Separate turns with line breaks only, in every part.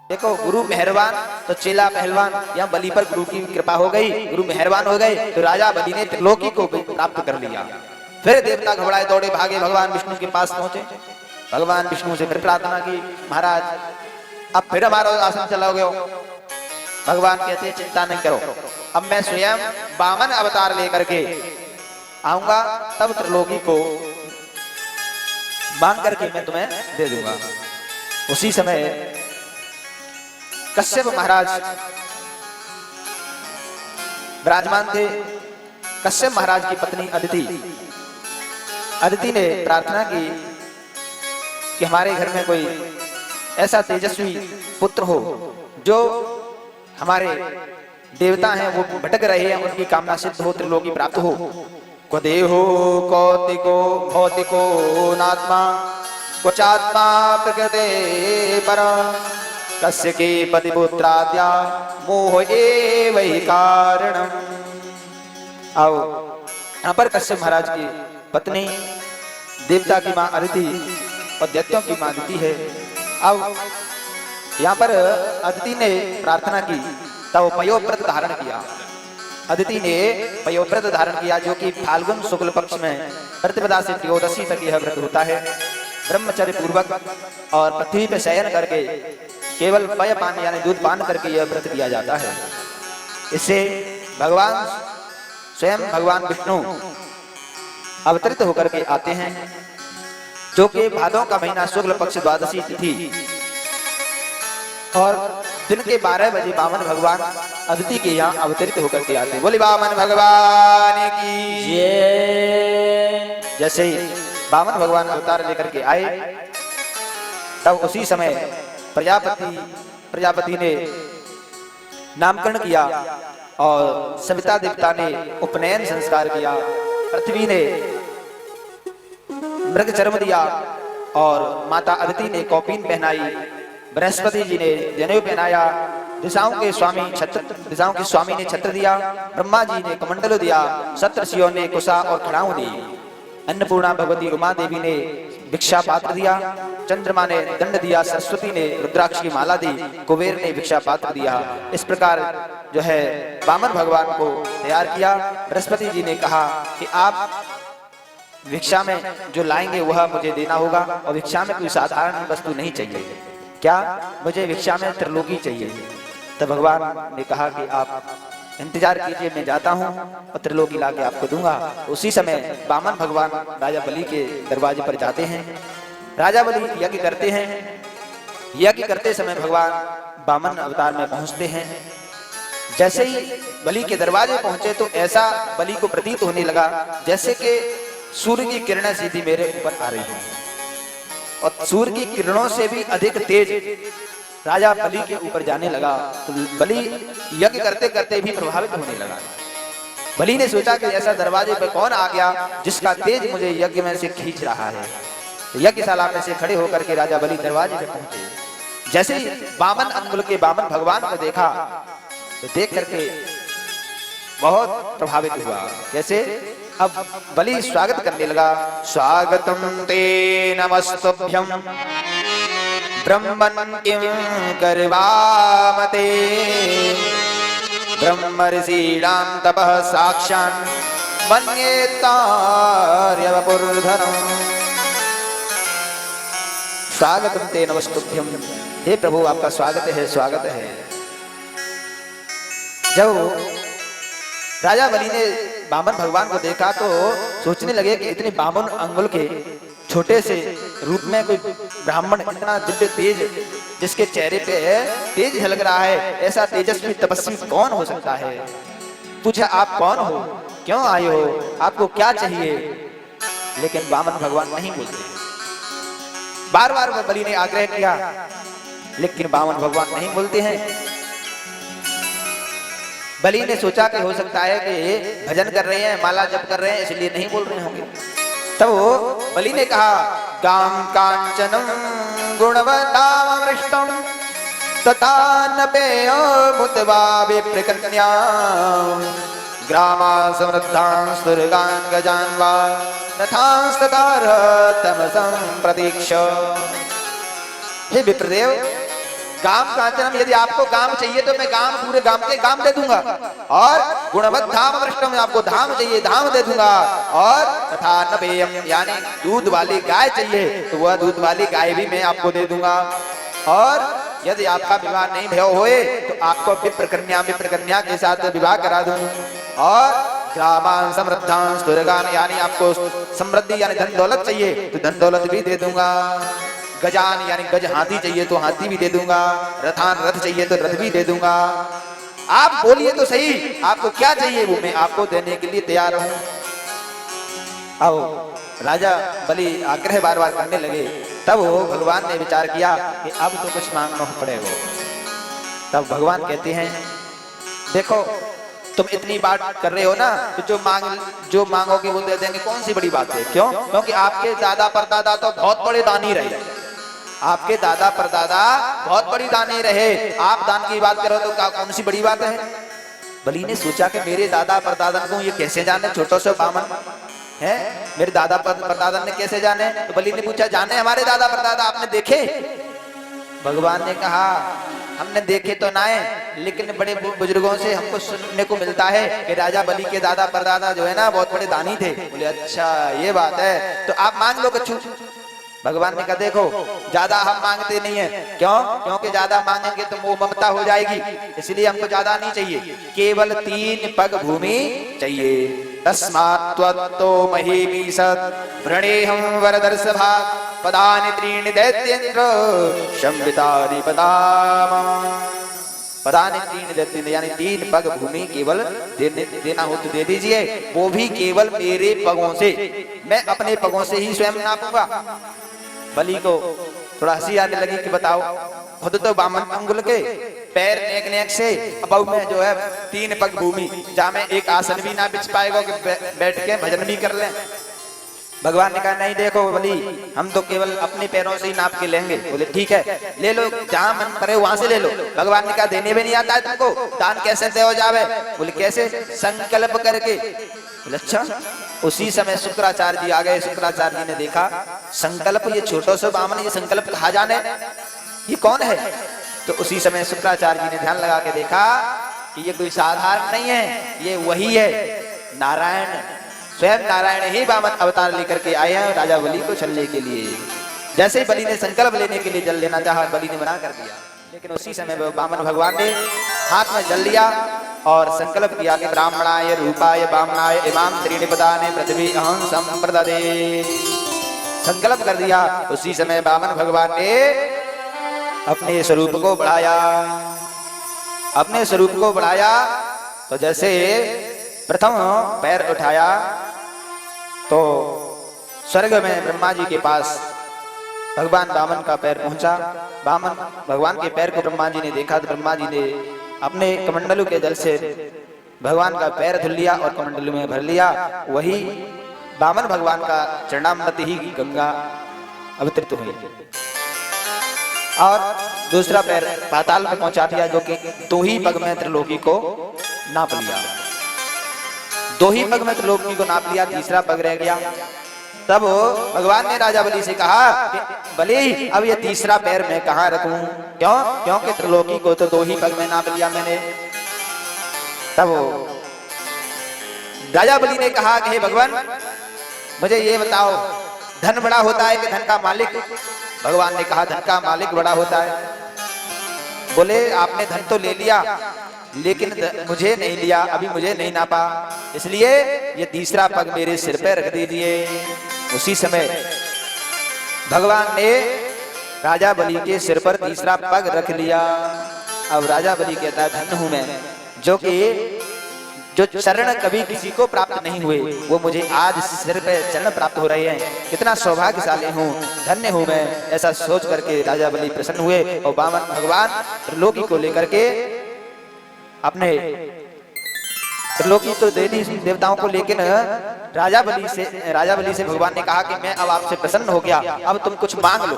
देखो गुरु मेहरबान तो चेला पहलवान, यहाँ बलि पर गुरु की कृपा हो गई, गुरु मेहरबान हो गए तो राजा बलि ने त्रिलोकी को प्राप्त कर लिया। फिर देवता घबराए दौड़े भागे भगवान विष्णु के पास पहुंचे। भगवान विष्णु से फिर प्रार्थना की, महाराज अब फिर हमारा आसन चला गया। भगवान कहते चिंता नहीं करो, अब मैं स्वयं वामन अवतार लेकर के आऊंगा, तब त्रिलोकी को मांग करके मैं तुम्हें दे दूंगा। उसी समय कश्यप महाराज विराजमान थे। कश्यप महाराज की पत्नी अदिति ने प्रार्थना की कि हमारे घर में कोई ऐसा तेजस्वी पुत्र हो जो हमारे देवता हैं वो भटक रहे हैं, उनकी कामना सिद्ध हो, त्रिलोकी प्राप्त हो। को देहो कौतिको भौतिको नात्मा क्वचात्मा प्रकृते पर कस्य के पतिपुत्राद्या मोह एव हि कारणम्। आओ यहाँ पर कश्यप महाराज की पत्नी देवता की मां अदिति और दैत्यों की मां अदिति है। अब यहाँ पर अदिति ने प्रार्थना की तब पयोव्रत धारण किया। अदिति ने पयोव्रत धारण किया जो कि फाल्गुन शुक्ल पक्ष में प्रतिपदा से त्रयोदशी तक यह व्रत होता है। ब्रह्मचर्य पूर्वक और पृथ्वी पर शयन करके केवल पय पान यानी दूध पान करके यह व्रत किया जाता है। इससे भगवान स्वयं भगवान विष्णु अवतरित होकर के आते हैं, जो कि भादों का महीना शुक्ल पक्ष द्वादशी तिथि और दिन के 12 बजे वामन भगवान अदिति के यहाँ अवतरित होकर के आते हैं। बोले वामन भगवान की जय। जैसे ही वामन भगवान अवतार लेकर के आए तब उसी समय प्रजापति ने नामकरण किया और सविता देवता ने उपनयन संस्कार किया। पृथ्वी ने मृग चर्म दिया और माता अदिति ने कौपीन पहनाई। बृहस्पति जी ने जनेऊ पहनाया। दिशाओं के स्वामी ने छत्र दिया। ब्रह्मा जी ने कमंडल दिया। सप्तर्षियों ने कुशा और खड़ाऊ दी। अन्नपूर्णा भगवती उमा देवी ने भिक्षा पात्र दिया। चंद्रमा ने दंड दिया। सरस्वती ने रुद्राक्ष की माला दी। कुबेर ने भिक्षा पात्र दिया। इस प्रकार जो है वामन भगवान को तैयार किया। बृहस्पति जी ने कहा कि आप भिक्षा में जो लाएंगे वह मुझे देना होगा और भिक्षा में कोई साधारण वस्तु नहीं चाहिए, क्या मुझे भिक्षा में त्रिलोकी चाहिए। तो भगवान ने कहा कि आप इंतजार कीजिए, मैं जाता हूँ और त्रिलोकी लाके आपको दूंगा। उसी समय वामन भगवान राजा बलि के दरवाजे पर जाते हैं। राजा बलि यज्ञ करते हैं। यज्ञ करते समय भगवान वामन अवतार में पहुंचते हैं। जैसे ही बलि के दरवाजे पहुंचे तो ऐसा बलि को प्रतीत होने लगा जैसे कि सूर्य की किरणें सीधी मेरे ऊपर आ रही हैं और सूर्य की किरणों से भी अधिक तेज राजा बलि के ऊपर जाने लगा। तो बलि यज्ञ करते करते भी प्रभावित होने लगा। बलि ने सोचा कि ऐसा दरवाजे पर कौन आ गया जिसका तेज मुझे यज्ञ में से खींच रहा है। तो यज्ञशाला में से खड़े होकर के राजा बलि दरवाजे पर पहुंचे। जैसे ही वामन अंगुल के वामन भगवान को देखा तो देख करके बहुत प्रभावित हुआ। जैसे अब बलि स्वागत करने लगा। स्वागतम ते नमस्तुभ्यं ब्रह्मन् किं करवामते ब्रह्मर्षीणां तपः साक्षान् मन्येतार्यवपुर्धनम्। स्वागतम ते नमस्तुभ्यं, हे प्रभु आपका स्वागत है, स्वागत है। जब राजा बलि ने वामन भगवान को देखा तो सोचने लगे कि इतने वामन अंगुल के छोटे से रूप में कोई ब्राह्मण इतना दिव्य तेज जिसके चेहरे पे तेज झलक रहा है, ऐसा तेजस्वी तपस्वी कौन हो सकता है। पूछा आप कौन हो, क्यों आए हो, आपको क्या चाहिए। लेकिन वामन भगवान नहीं बोलते। बार बार बलि ने आग्रह किया लेकिन वामन भगवान नहीं बोलते हैं। बलि ने सोचा कि हो सकता है कि भजन कर रहे हैं, माला जप कर रहे हैं, इसलिए नहीं बोल रहे होंगे। तब वो बलि ने कहा गाम कांचनम गुणवतामृष्टम तथा नपेय मुतवा विप्रकन्या ग्रामा समृद्धां सुरगान गजान वा तथास्तकार तमसं प्रतीक्ष। हे विप्रदेव, गाम कांचनम, यदि आपको गाम चाहिए तो मैं गाम, पूरे गाम के गाम दे दूंगा। और गुणवत धाम वृष्टम, आपको धाम चाहिए धाम दे दूंगा। और तथा नपेयम, यानी दूध वाली गाय चाहिए तो वह दूध वाली गाय भी मैं आपको दे दूंगा। और यदि आपका विवाह नहीं भयो होए तो आपको विप्र कन्या के साथ विवाह करा दूं। और ग्रामान समृद्धान स्तुरगान, यानी आपको समृद्धि यानी धन दौलत चाहिए तो धन दौलत भी दे दूंगा। गजान यानी गज हाथी चाहिए तो हाथी भी दे दूंगा। रथान रथ चाहिए तो रथ भी दे दूंगा। आप बोलिए तो सही, आपको क्या चाहिए वो मैं आपको देने के लिए तैयार हूं। आओ, राजा बलि आग्रह बार बार करने लगे। तब भगवान ने विचार किया कि अब तो कुछ मांगना पड़ेगा। तब भगवान कहते हैं देखो तुम इतनी बात कर रहे हो ना, तो जो मांगोगे वो दे देंगे, कौन सी बड़ी बात है। क्यों? क्योंकि आपके दादा परदादा तो बहुत बड़े दानी रहे। आपके दादा परदादा बहुत बड़ी दानी रहे, आप दान की बात करो तो कौन सी बड़ी बात है। बलि ने सोचा कि मेरे दादा परदादा को ये कैसे जाने, छोटो से बामन है, मेरे दादा परदादा ने कैसे जाने। तो बलि ने पूछा जाने हमारे दादा परदादा आपने देखे? भगवान ने कहा हमने देखे तो ना है, लेकिन बड़े बुजुर्गों से हमको सुनने को मिलता है कि राजा बलि के दादा परदादा जो है ना बहुत बड़े दानी थे। बोले अच्छा ये बात है, तो आप मांग लो कछु। भगवान ने कहा देखो ज्यादा हम मांगते नहीं है। क्यों? क्योंकि ज्यादा मांगेंगे तो मोह ममता हो जाएगी, इसलिए हमको ज्यादा नहीं चाहिए, केवल 3 पग भूमि चाहिए। तस्मात् त्वत्तो महीमीषत् वृणेहं वरदर्शभा पदानि 3 दैत्येन्द्र संवितानि पदानि 3 दैत्येन्द्र, यानी 3 पग भूमि केवल देना हो तो दे दीजिए, वो भी केवल मेरे पगों से, मैं अपने पगों से ही स्वयं नापूंगा। बलि को थोड़ा हंसी आने लगी कि बताओ खुद तो बामन अंगुल के पैर नेक से, अब में जो है 3 पग भूमि, जहाँ में एक आसन भी ना बिछ पाएगा कि बैठ के भजन भी कर लें। भगवान ने कहा नहीं देखो बलि, हम तो केवल अपने पैरों से ही नाप के लेंगे। बोले ठीक है ले लो, जहाँ मन करे वहां से ले लो। भगवान ने कहा देने भी नहीं आता है तुमको, दान कैसे दे हो जावे? बोले कैसे? संकल्प करके। बोले अच्छा। उसी समय शुक्राचार्य जी आ गए। शुक्राचार्य जी ने देखा संकल्प, ये छोटो से बामन ये संकल्प कहा जाने, ये कौन है? तो उसी समय शुक्राचार्य जी ने ध्यान लगा के देखा कि ये कोई साधारण नहीं है, ये वही है नारायण, स्वयं नारायण ही वामन अवतार लेकर के आए हैं राजा बलि को छलने के लिए। जैसे ही बलि ने संकल्प लेने के लिए जल लेना चाहा, बलि ने मना कर दिया, लेकिन उसी समय वामन भगवान ने हाथ में जल लिया और संकल्प किया कि ब्राह्मणाय रूपाय वामनाय इमाम 3 पदानि पृथ्वी अहं संप्रददे। संकल्प कर दिया। उसी समय वामन भगवान ने अपने स्वरूप को बढ़ाया। अपने स्वरूप को बढ़ाया तो जैसे प्रथम पैर उठाया तो स्वर्ग में ब्रह्मा जी के पास भगवान वामन का पैर पहुंचा। वामन भगवान के पैर को ब्रह्मा जी ने देखा तो ब्रह्मा जी ने अपने कमंडलू के जल से भगवान का पैर धुल लिया और कमंडलू में भर लिया। वही वामन भगवान का चरणामृत ही गंगा अवतरित हुई और दूसरा पैर पाताल में पहुंचा दिया, जो कि 2 ही पग में त्रिलोकी को नाप लिया। 2 ही पग में त्रिलोकी को नाप लिया, तीसरा पग रह गया। तब भगवान ने राजा बलि से कहा कि बलि अब ये तीसरा पैर मैं कहाँ रखूं? क्यों? क्योंकि त्रिलोकी को तो 2 ही पग में नाप लिया मैंने। तब राजा बलि ने कहा कि हे भगवान मुझे ये बताओ धन बड़ा होता है कि धन का मालिक? भगवान ने कहा धन का मालिक बड़ा होता है। बोले आपने धन तो ले लिया लेकिन मुझे नहीं लिया, अभी मुझे नहीं नापा, इसलिए ये तीसरा पग मेरे सिर पे रख दीजिए। उसी समय भगवान ने राजा बलि के सिर पर तीसरा पग रख लिया। अब राजा बलि कहता है धन्य हूं मैं, जो चरण कभी किसी को प्राप्त नहीं हुए वो मुझे आज सिर पे चरण प्राप्त हो रहे हैं। कितना सौभाग्यशाली हूँ, धन्य हूँ मैं। ऐसा सोच करके राजा बलि प्रसन्न हुए और वामन भगवान त्रिलोकी को लेकर के अपने त्रिलोकी तो देवी देवताओं को, लेकिन राजा बलि से भगवान ने कहा कि मैं अब आपसे प्रसन्न हो गया, अब तुम कुछ मांग लो।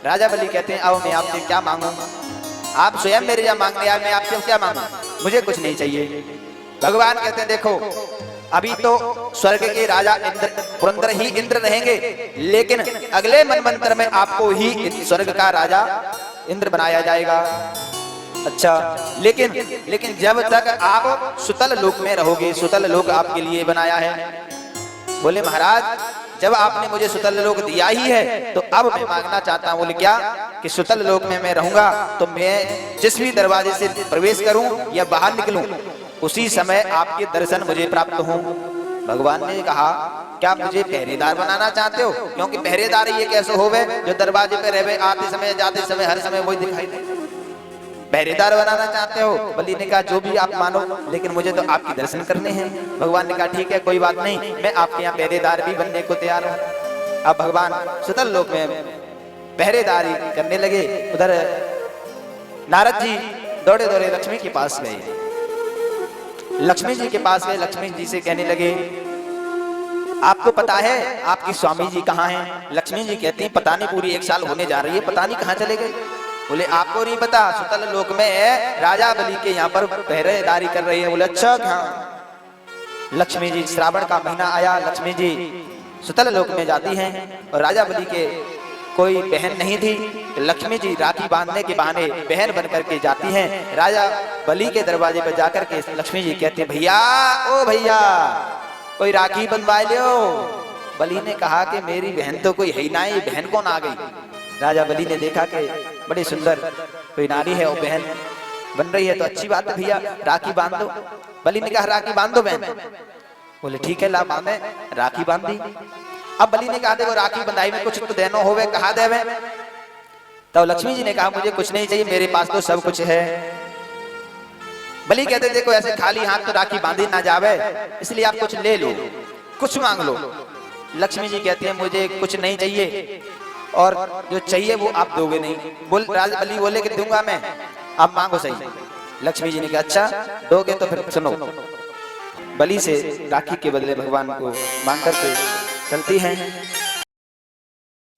राजा बलि कहते हैं अब मैं आपसे क्या मांगू? आप स्वयं मेरे यहाँ मांगने आए, मैं आपसे क्या मांगू? मुझे कुछ नहीं चाहिए। भगवान कहते हैं देखो अभी तो स्वर्ग के राजा इंद्र पुरंदर ही इंद्र रहेंगे, लेकिन अगले मनमंत्र में आपको ही स्वर्ग का राजा इंद्र बनाया जाएगा। अच्छा, लेकिन जब तक आप सुतल लोक में रहोगे, सुतल लोक आपके लिए बनाया है। बोले महाराज जब आपने मुझे सुतल लोक दिया ही है तो अब मैं मांगना चाहता हूँ। बोले क्या? कि सुतल लोक में मैं रहूंगा तो मैं जिस भी दरवाजे से प्रवेश करूं या बाहर निकलूं उसी समय आपके दर्शन मुझे प्राप्त हों। भगवान ने कहा क्या मुझे पहरेदार बनाना चाहते हो? क्योंकि पहरेदार ये कैसे होवे जो दरवाजे पे रहे आते समय जाते समय हर समय वही दिखाई दे। पहरेदार बनाना चाहते हो? बलि ने कहा जो भी आप मानो, लेकिन मुझे तो आपके दर्शन करने हैं। भगवान ने कहा ठीक है कोई बात नहीं, मैं आपके यहाँ पहरेदार भी बनने को तैयार हूँ। अब भगवान सुतल लोक में पहरेदारी करने लगे। उधर नारद जी दौड़े दौड़े लक्ष्मी के पास गए। लक्ष्मी जी के पास गए, लक्ष्मी जी से कहने लगे आपको पता है आपकी स्वामी जी कहाँ हैं? लक्ष्मी जी कहती हैं पता नहीं, पूरी 1 साल होने जा रही है, पता नहीं कहाँ चले गए। बोले आपको नहीं पता, सुतल लोक में राजा बलि के यहाँ पर पहरेदारी कर रही है। बोले अच्छा हाँ। लक्ष्मी जी श्रावण का महीना आया, लक्ष्मी जी सुतल लोक में जाती हैं और राजा बलि के कोई बहन नहीं थी। लक्ष्मी जी राखी बांधने के बहाने बहन बन करके जाती हैं। राजा बलि के दरवाजे पर जाकर के लक्ष्मी जी कहते हैं भैया ओ भैया कोई राखी बंधवा लो। बलि ने कहा कि मेरी बहन तो कोई है ही ना, ये बहन कौन आ गई? राजा बलि ने देखा कि बड़ी सुंदर कोई नारी है और बहन बन रही है तो अच्छी बात है भैया राखी बांध दो। बलि ने कहा राखी बांध दो बहन। बोले ठीक है ला बांधे, राखी बांध दी। अब बलि ने कहा देखो राखी बंधाई में कुछ तो देनो होवे, कहा देवे? तो लक्ष्मी जी ने कहा मुझे कुछ नहीं चाहिए, मेरे पास तो सब कुछ है। बलि कहते देखो ऐसे खाली हाथ तो राखी बांधी ना जावे, इसलिए आप कुछ ले लो, कुछ मांग लो। लक्ष्मी जी कहती है मुझे कुछ नहीं चाहिए और जो चाहिए वो आप दोगे नहीं। राजा बलि बोले कि दूंगा मैं, आप मांगो सही। लक्ष्मी जी ने कहा अच्छा दोगे तो फिर सुनो। बलि से राखी के बदले भगवान को मांग करके चलती हैं।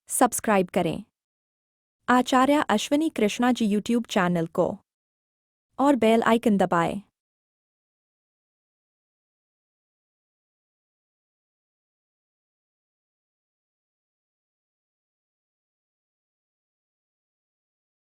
सब्सक्राइब करें आचार्य अश्विनी कृष्णा जी यूट्यूब चैनल को और बेल आइकन दबाएं।